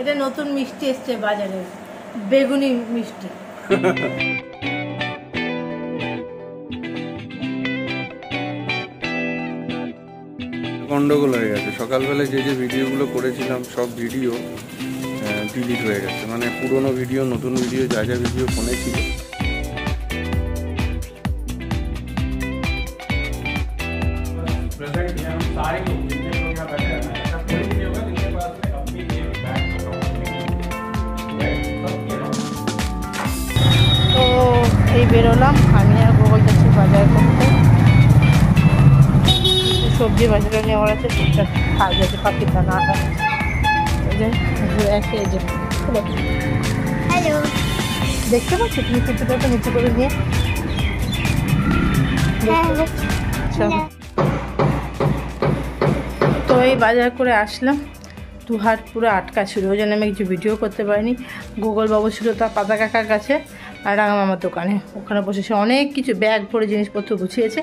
এটা নতুন মিষ্টি এসছে বাজারে, বেগুনি মিষ্টি। গন্ডগোল হয়ে গেছে। সকালবেলা যে যে ভিডিওগুলো করেছিলাম সব ভিডিও ডিলিট হয়ে গেছে, মানে পুরনো ভিডিও, নতুন ভিডিও, যা যা ভিডিও ফোনে ছিল তো এই বেরোলাম আমি আর গোগল যাচ্ছি বাজার করতে। সবজি বাজারে নেওয়ার আছে, টুকটাক কাজ আছে, পাখির দানা আটা। ঘুরে আসি। এই যে হ্যালো, দেখতে পাচ্ছি তুমি কুর্তিটা তো নিচে করে নিয়ে তো এই বাজার করে আসলাম। দু হাট পুরো আটকা ছিল, ওই জন্য আমি কিছু ভিডিও করতে পারিনি। গুগল বাবু ছিল তার পাতা কাকার কাছে আর রাঙা মামার দোকানে, ওখানে বসে সে অনেক কিছু ব্যাগ ভরে জিনিসপত্র গুছিয়েছে।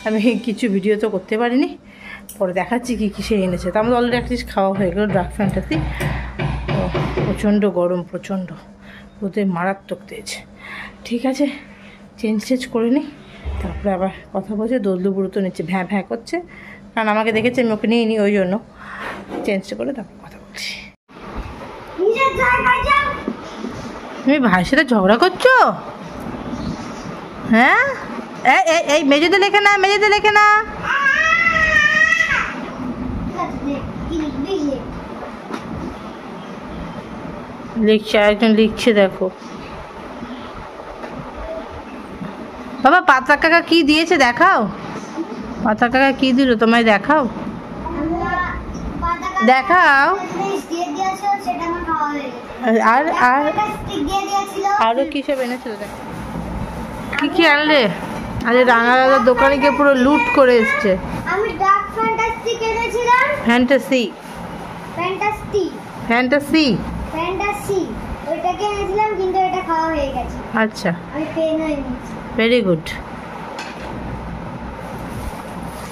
আমি কিছু ভিডিও তো করতে পারিনি, পরে দেখাচ্ছি কী কী সে এনেছে। তো আমাদের অলরেডি একটা জিনিস খাওয়া হয়ে গেলো, ডার্ক ফ্যান্টাসি। তো প্রচণ্ড গরম, প্রচণ্ড রোদে মারাত্মক তেজ। ঠিক আছে, চেঞ্জ করে নিই, তারপরে আবার কথা বলছে। দোদলু বুড়ো তো নিচ্ছে, ভ্যাঁ ভ্যাঁ করছে, কারণ আমাকে দেখেছে আমি ওকে নিয়ে নিই, ওই জন্য চেঞ্জ করে তারপর কথা বলছি। তুমি ভাইয়ের সাথে ঝগড়া করছো? হ্যাঁ, এই মেঝেতে লেখে না, মেঝেতে লেখে না। লিখছে, একজন লিখছে, দেখো বাবা। পাতা কাকা কি দিয়েছে দেখাও, পাতা কাকা কি দিল তোমায়, দেখাও দেখাও। আর আর আরো কি সব এনেছিল, দেখো কি কি আনলে। আরে রাঙা দাদার দোকানে গিয়ে পুরো লুট করে এসছে। আমি ডার্ক ফ্যান্টাসি কিনেছিলাম। ফ্যান্টাসি ফ্যান্টাসি ফ্যান্টাসি ওইটা কিনেছিলাম, কিন্তু এটা খাওয়া হয়ে গেছে। আচ্ছা, আমি পেন এনেছি। Very good.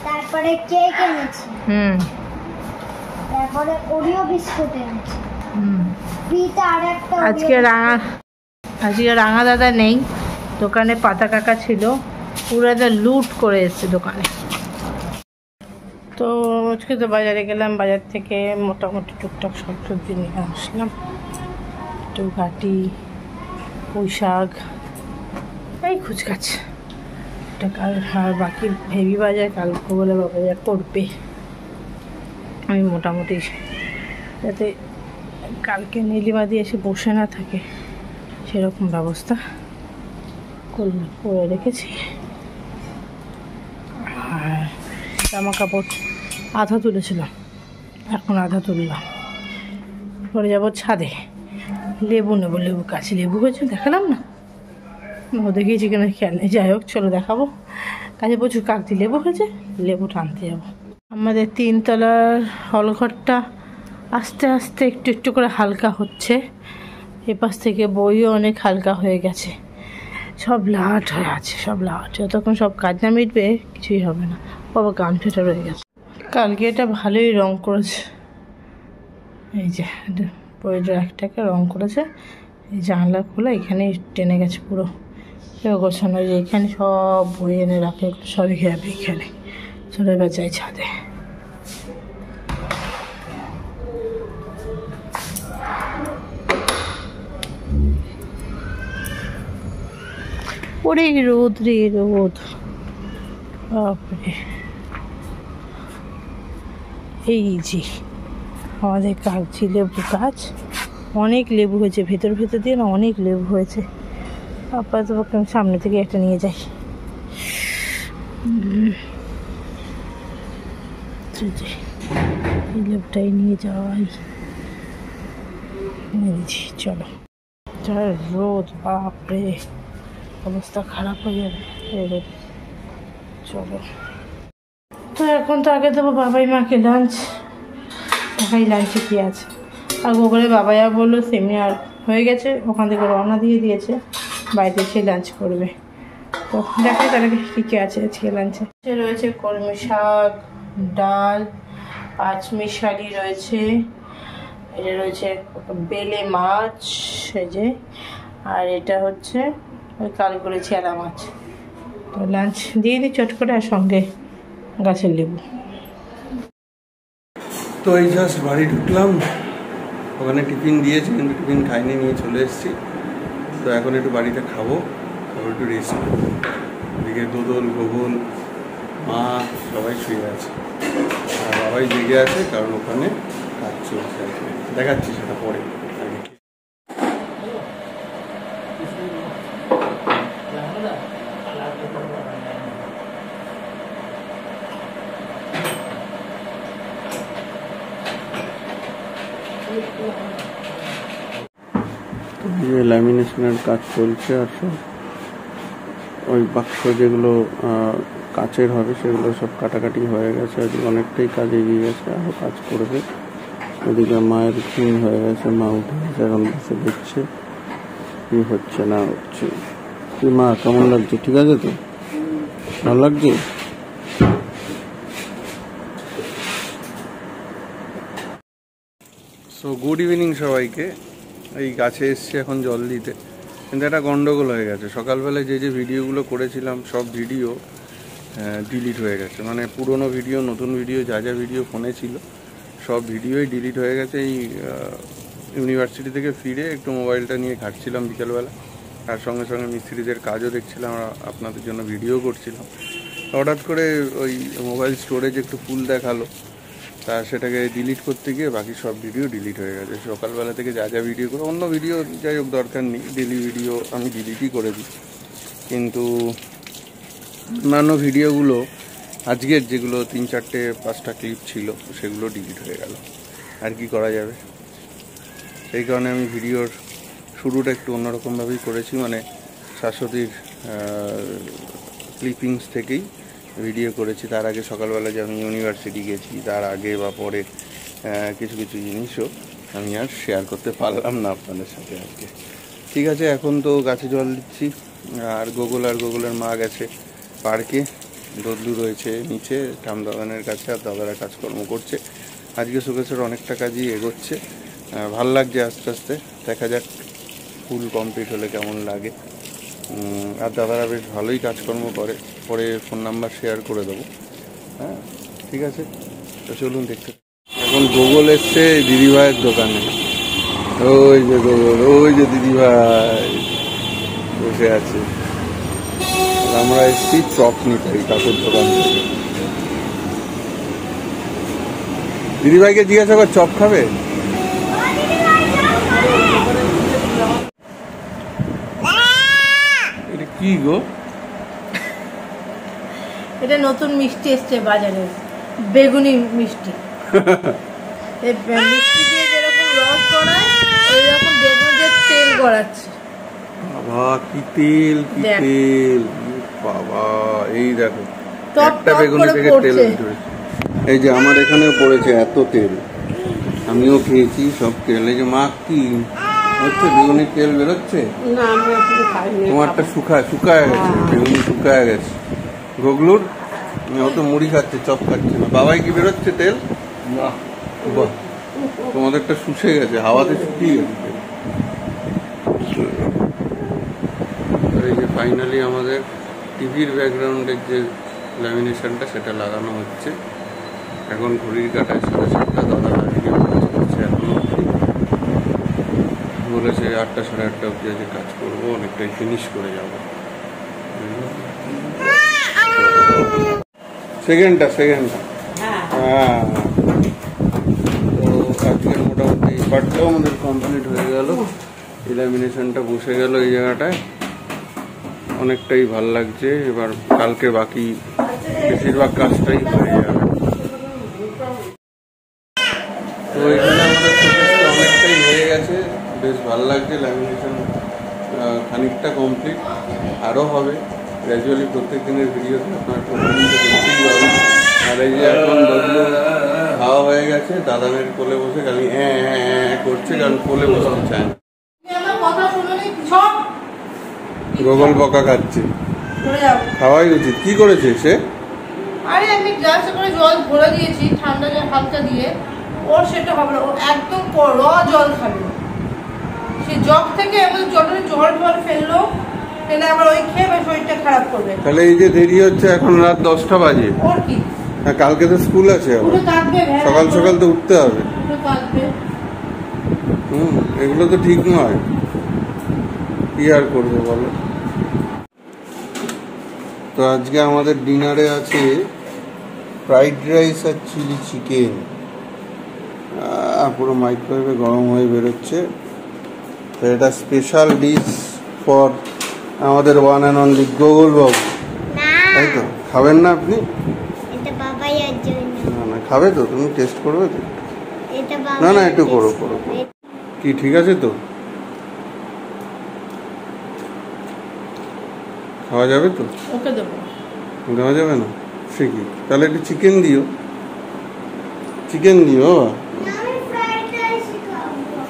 তারপরে কেক এনেছি। তারপরে ওরিও বিস্কুট এনেছি। ফ্রিতে আরেকটা। আজকে রাঙা দাদা নেই দোকানে, পাতা কাকা ছিল, পুরো লুট করে এসছে দোকানে। তো আজকে তো বাজারে গেলাম, বাজার থেকে মোটামুটি টুকটাক সব সবজি নিয়ে আসলাম। একটু ঘাটি, পুঁই শাক, এই খুচকাচ কাল। আর বাকি হেভি বাজার কালকে বলে বাজার করবে। আমি মোটামুটি যাতে কালকে নীলিমাদি এসে বসে না থাকে সেরকম ব্যবস্থা করে রেখেছি। আর জামা কাপড় আধা তুলেছিলাম, এখন আধা তুললাম। পরে যাবো ছাদে, লেবু নেবো, লেবু কাছে লেবু হয়েছে, দেখালাম না, ও দেখিয়েছি কিনা খেয়াল নেই। যাই হোক, চলো দেখাবো। কাছে প্রচুর কাকদি লেবু হয়েছে, লেবু টানতে যাবো। আমাদের 3 তলার হলঘরটা আস্তে আস্তে একটু একটু করে হালকা হচ্ছে। এপাশ থেকে বইও অনেক হালকা হয়ে গেছে, সব লাট হয়ে আছে, সব লাট। যতক্ষণ সব কাজ না মিটবে কিছুই হবে না। বাবা গামছাটা রয়ে গেছে, কালকে এটা ভালোই রং করেছে। এই যে বইয়ের একটাকে রং করেছে, এই জানলা খোলা, এখানে টেনে গেছে পুরো গোছানো। যে এখানে সব বই এনে রাখে, এগুলো সবই খেয়াবে এখানে। চলে এবার যাই ছাদে। ওরে রোদ রে রোদ, বাপরে। এই যে আমাদের কাগজি লেবু গাছ, অনেক লেবু হয়েছে, ভেতর দিয়ে না অনেক লেবু হয়েছে। আপাতত আমি সামনে থেকে একটা নিয়ে যাই। এই লেবুটাই নিয়ে যাওয়াই, নিয়েছি। চলো, রোদ, বাপরে অবস্থা খারাপ হয়ে যাবে রোদ। চলো, তো এখন তো আগে দেবো বাবাই মাকে লাঞ্চ। দেখাই লাঞ্চে কী আছে। আর গোগলে বাবাইয়া বললো সেমনি আর হয়ে গেছে, ওখান থেকে রওনা দিয়ে দিয়েছে, বাড়িতে এসে লাঞ্চ করবে। তো দেখাই তাহলে কী কী আছে আজকে লাঞ্চে। রয়েছে কলমি শাক, ডাল, পাঁচমিশালি রয়েছে, এটা রয়েছে বেলে মাছ, এই যে, আর এটা হচ্ছে ওই কাল করে চেরা মাছ। তো লাঞ্চ দিয়ে দিই চট করে, আর সঙ্গে গাছের লেবু। তো এই জাস্ট বাড়ি ঢুকলাম, ওখানে টিফিন দিয়েছি কিন্তু টিফিন খাইনি, নিয়ে চলে এসেছি। তো এখন একটু বাড়িতে খাবো, তারপর একটু রেস্ট করবো। এদিকে দোদল, গোগল, মা সবাই শুয়ে আছে, আর বাবাই জেগে আছে, কারণ ওখানে কাজ চলছে। দেখাচ্ছি সেটা পরে। আগে ল্যামিনেশনের কাজ চলছে, আর সব ওই বাক্স যেগুলো কাচের হবে সেগুলো সব কাটাকাটি হয়ে গেছে, আজকে অনেকটাই কাজ এগিয়ে গেছে, আরও কাজ করবে। ওদিকে মায়ের ঘুম হয়ে গেছে, মা উঠে গেছে, এখন বসে দেখছে কি হচ্ছে না হচ্ছে। কি মা, কেমন লাগছে? ঠিক আছে তো? ভালো লাগছে? সো গুড ইভিনিং সবাইকে। এই গাছে এসছি এখন জল দিতে, কিন্তু একটা গন্ডগোল হয়ে গেছে। সকালবেলায় যে ভিডিওগুলো করেছিলাম সব ভিডিও ডিলিট হয়ে গেছে, মানে পুরনো ভিডিও, নতুন ভিডিও, যা যা ভিডিও ফোনে ছিল সব ভিডিওই ডিলিট হয়ে গেছে। এই ইউনিভার্সিটি থেকে ফিরে একটু মোবাইলটা নিয়ে ঘাঁটছিলাম বিকেলবেলা, আর সঙ্গে সঙ্গে মিস্ত্রিদের কাজও দেখছিলাম, আর আপনাদের জন্য ভিডিও করছিলাম। হঠাৎ করে ওই মোবাইল স্টোরেজ একটু ফুল দেখালো, তা সেটাকে ডিলিট করতে গিয়ে বাকি সব ভিডিও ডিলিট হয়ে গেছে। সকালবেলা থেকে যা যা ভিডিও করে, অন্য ভিডিও যাই হোক দরকার নেই, ডেলি ভিডিও আমি ডিলিটই করে দিই, কিন্তু অন্যান্য ভিডিওগুলো আজকের যেগুলো 3-4-5টা ক্লিপ ছিল সেগুলো ডিলিট হয়ে গেল। আর কি করা যাবে, সেই কারণে আমি ভিডিওর শুরুটা একটু অন্যরকমভাবেই করেছি, মানে শাশ্বতীর ক্লিপিংস থেকেই ভিডিও করেছি। তার আগে সকালবেলা যে আমি ইউনিভার্সিটি গেছি তার আগে বা পরে কিছু কিছু জিনিসও আমি আর শেয়ার করতে পারলাম না আপনাদের সাথে আজকে। ঠিক আছে, এখন তো গাছে জল দিচ্ছি, আর গোগলের মা গেছে পার্কে, দদলু রয়েছে নিচে ঠামদাদানের কাছে, আর দাদারা কাজকর্ম করছে। আজকে শোকেসের অনেকটা কাজই এগোচ্ছে, ভাল লাগছে আস্তে আস্তে। দেখা যাক ফুল কমপ্লিট হলে কেমন লাগে। আর দাদারা বেশ ভালোই কাজকর্ম করে, পরে ফোন নাম্বার শেয়ার করে দেবো। হ্যাঁ ঠিক আছে, তো চলুন দেখতে। এখন গোগল এসছে দিদিভাইয়ের দোকানে, ওই যে গোগল, ওই যে দিদিভাই বসে আছে। আমরা এসছি চপ নিতে কাকুর দোকান থেকে। দিদিভাইকে জিজ্ঞাসা কর চপ খাবে। এটা কি গো? এটা নতুন মিষ্টি এসছে বাজারে, বেগুনি মিষ্টি। এই মিষ্টি দিয়ে যেরকম রস করায় ওইরকম বেগুনের তেল গড়াচ্ছে। বাবা কি তেল, কি তেল বাবা! এই দেখো একটা বেগুনি থেকে তেল বেরোচ্ছে। এই যে আমার এখানেও পড়েছে এত তেল, আমিও খেয়েছি সব তেল। এই যে মা কি হচ্ছে, বেগুনির তেল বেরোচ্ছে? তোমারটা শুকায় গেছে, বেগুনি শুকায় গেছে। গোগলুর ও তো মুড়ি খাচ্ছে, চপ খাচ্ছে না। বাবাই কি বেরোচ্ছে তেল? বাহ, তোমাদেরটা শুষে গেছে, হাওয়াতে শুকিয়ে গেছে। এই যে ফাইনালি আমাদের টিভির ব্যাকগ্রাউন্ডের যে ল্যামিনেশনটা সেটা লাগানো হচ্ছে। এখন ঘড়ির কাটায় 7:30, দাদা লাগিয়ে করছে, এখনো বলেছে 8টা 8:30 অবধি আজকে কাজ করবো, অনেকটাই ফিনিশ করে যাব। সেকেন্ডটা হ্যাঁ। তো আজকের মোটামুটি পার্টটাও আমাদের কমপ্লিট হয়ে গেল, ল্যামিনেশনটা বসে গেল এই জায়গাটায়, অনেকটাই ভাল লাগছে। এবার কালকে বাকি বেশিরভাগ কাজটাই হয়ে যাবে। তো এখানে আমাদের শোকেসটা অনেকটাই হয়ে গেছে, বেশ ভালো লাগছে। ল্যামিনেশন খানিকটা কমপ্লিট, আরও হবে গ্র্যাজুয়ালি। প্রত্যেক দিনের ভিডিওতে আপনার প্রতিদিনটা দেখতেই পাবেন। আর এই যে এখন দদলু খাওয়া হয়ে গেছে, দাদানের কোলে বসে খালি করছে, কারণ কোলে বসতে চায় না। গোগল বকা খাচ্ছে, খাওয়াই উচিত। কি করেছে সে? আরে আমি গ্লাসে করে জল ভরে দিয়েছি ঠান্ডা জল হালকা দিয়ে, ওর সেটা হবে না, ও একদম র জল খাবে। সে জগ থেকে জল ফেললো, ফেলে আবার ওই খেয়ে শরীরটা খারাপ করবে। তাহলে এই যে দেরি হচ্ছে, এখন রাত 10টা বাজে, ওর কি কালকে তো স্কুল আছে, সকাল সকাল তো উঠতে হবে। এগুলো তো ঠিক নয়, কি আর করবো বলো। তো আজকে আমাদের ডিনারে আছে ফ্রাইড রাইস আর চিলি চিকেন, পুরো মাইক্রোওয়েভে গরম হয়ে বেরোচ্ছে। তো এটা স্পেশাল ডিশ ফর আমাদের ওয়ান অ্যান্ড অনলি গোগল বাবু, তাই তো? খাবেন না আপনি? না না, খাবে তো, তুমি টেস্ট করবে তো? না না, একটু করো করো। কি ঠিক আছে তো? খাওয়া যাবে তো? ওকে দেবো। দেওয়া যাবে না? সে কি, তাহলে একটু চিকেন দিও, চিকেন দিও বাবা।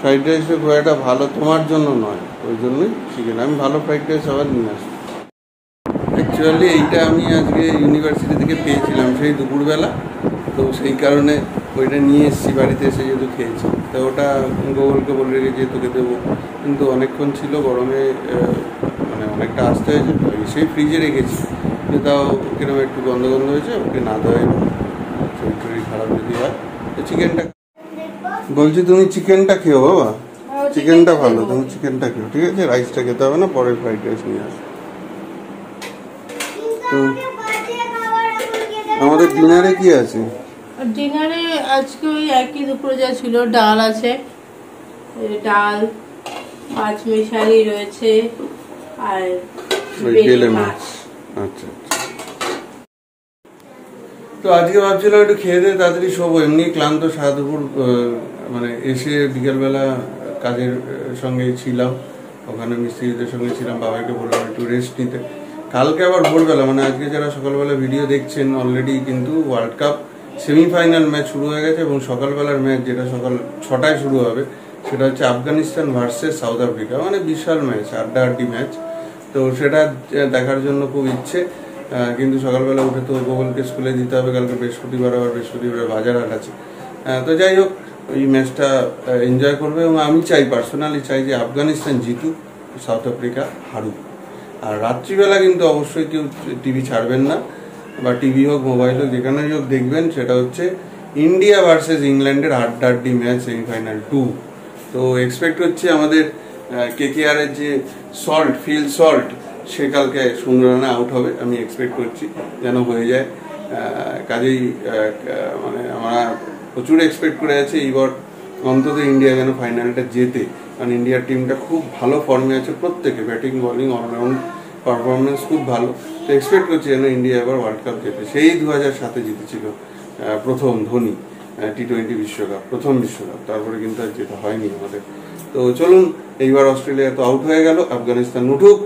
ফ্রাইড রাইসটা খুব একটা ভালো তোমার জন্য নয়, ওই জন্যই চিকেন। আমি ভালো ফ্রাইড রাইস আবার নিয়ে আসবো। অ্যাকচুয়ালি এইটা আমি আজকে ইউনিভার্সিটি থেকে পেয়েছিলাম সেই দুপুরবেলা, তো সেই কারণে ওইটা নিয়ে এসেছি বাড়িতে, এসে যেহেতু খেয়েছি। তো ওটা গোগলকে বলে রেখেছি তোকে দেবো, কিন্তু অনেকক্ষণ ছিল গরমে, মানে অনেকটা আসতে হয়েছে, সেই ফ্রিজে রেখেছি, যে তাও কিরকম একটু গন্ধ গন্ধ হয়েছে, ওকে না দেওয়াই শরীর খারাপ যদি হয়। তো চিকেনটা বলছি, তুমি চিকেনটা খেও বাবা, চিকেনটা ভালো, তুমি চিকেনটা খেও, ঠিক আছে? রাইসটা খেতে হবে না, পরে ফ্রাইড রাইস নিয়ে আসো। তো আমাদের ডিনারে কি আছে? ডিনারে আজকে ওই একই দুপুরে যা ছিল, ডাল আছে, ডাল, মাছ মিশালি রয়েছে, আর বেলে মাছ। আচ্ছা। তো আজকে ভাবছিলাম একটু খেয়ে দিয়ে তাড়াতাড়ি শোবো, এমনি ক্লান্ত, সারা দুপুর মানে এসে বিকেলবেলা কাজের সঙ্গে ছিলাম, ওখানে মিস্ত্রিদের সঙ্গে ছিলাম, বাবাকে বললাম একটু রেস্ট নিতে। কালকে আবার ভোরবেলা, মানে আজকে যারা সকালবেলা ভিডিও দেখছেন অলরেডি কিন্তু ওয়ার্ল্ড কাপ সেমিফাইনাল ম্যাচ শুরু হয়ে গেছে, এবং সকালবেলার ম্যাচ যেটা সকাল 6টায় শুরু হবে সেটা হচ্ছে আফগানিস্তান ভার্সেস সাউথ আফ্রিকা, মানে বিশাল ম্যাচ, আড্ডাআড্ডি ম্যাচ। তো সেটা দেখার জন্য খুব ইচ্ছে, কিন্তু সকালবেলা উঠে তো গোগলকে স্কুলে দিতে হবে, কালকে বৃহস্পতিবার, আবার বৃহস্পতিবার বাজার হাট আছে। তো যাই হোক, ওই ম্যাচটা এনজয় করবে, এবং আমি চাই, পার্সোনালি চাই যে আফগানিস্তান জিতুক, সাউথ আফ্রিকা হারুক। আর রাত্রিবেলা কিন্তু অবশ্যই কেউ টিভি ছাড়বেন না, বা টিভি হোক মোবাইল হোক যেখানে হোক দেখবেন, সেটা হচ্ছে ইন্ডিয়া ভার্সেস ইংল্যান্ডের আড্ডাআড্ডি ম্যাচ, সেমিফাইনাল 2। তো এক্সপেক্ট হচ্ছে আমাদের KKR এর যে ফিল সল্ট, সে কালকে 0 রানে আউট হবে, আমি এক্সপেক্ট করছি যেন হয়ে যায়। কাজেই মানে আমরা প্রচুর এক্সপেক্ট করে আছি এইবার অন্তত ইন্ডিয়া যেন ফাইনালটা জেতে, কারণ ইন্ডিয়ার টিমটা খুব ভালো ফর্মে আছে, প্রত্যেকে ব্যাটিং বোলিং অলরাউন্ড পারফরমেন্স খুব ভালো। তো এক্সপেক্ট করছি যেন ইন্ডিয়া এবার ওয়ার্ল্ড কাপ জেতে, সেই 2007-এ জিতেছিল প্রথম ধোনি T20 বিশ্বকাপ, প্রথম বিশ্বকাপ, তারপরে কিন্তু আর যেটা হয়নি আমাদের। তো চলুন, এইবার অস্ট্রেলিয়া তো আউট হয়ে গেল, আফগানিস্তান উঠুক,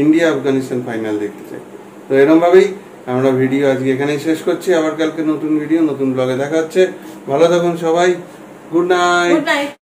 ইন্ডিয়া আফগানিস্তান ফাইনাল দেখতে চাই। তো এরকম ভাবেই আমরা ভিডিও আজকে এখানেই শেষ করছি, আবার কালকে নতুন ভিডিও নতুন ব্লগে দেখা হচ্ছে। ভালো থাকুন সবাই, গুড নাইট।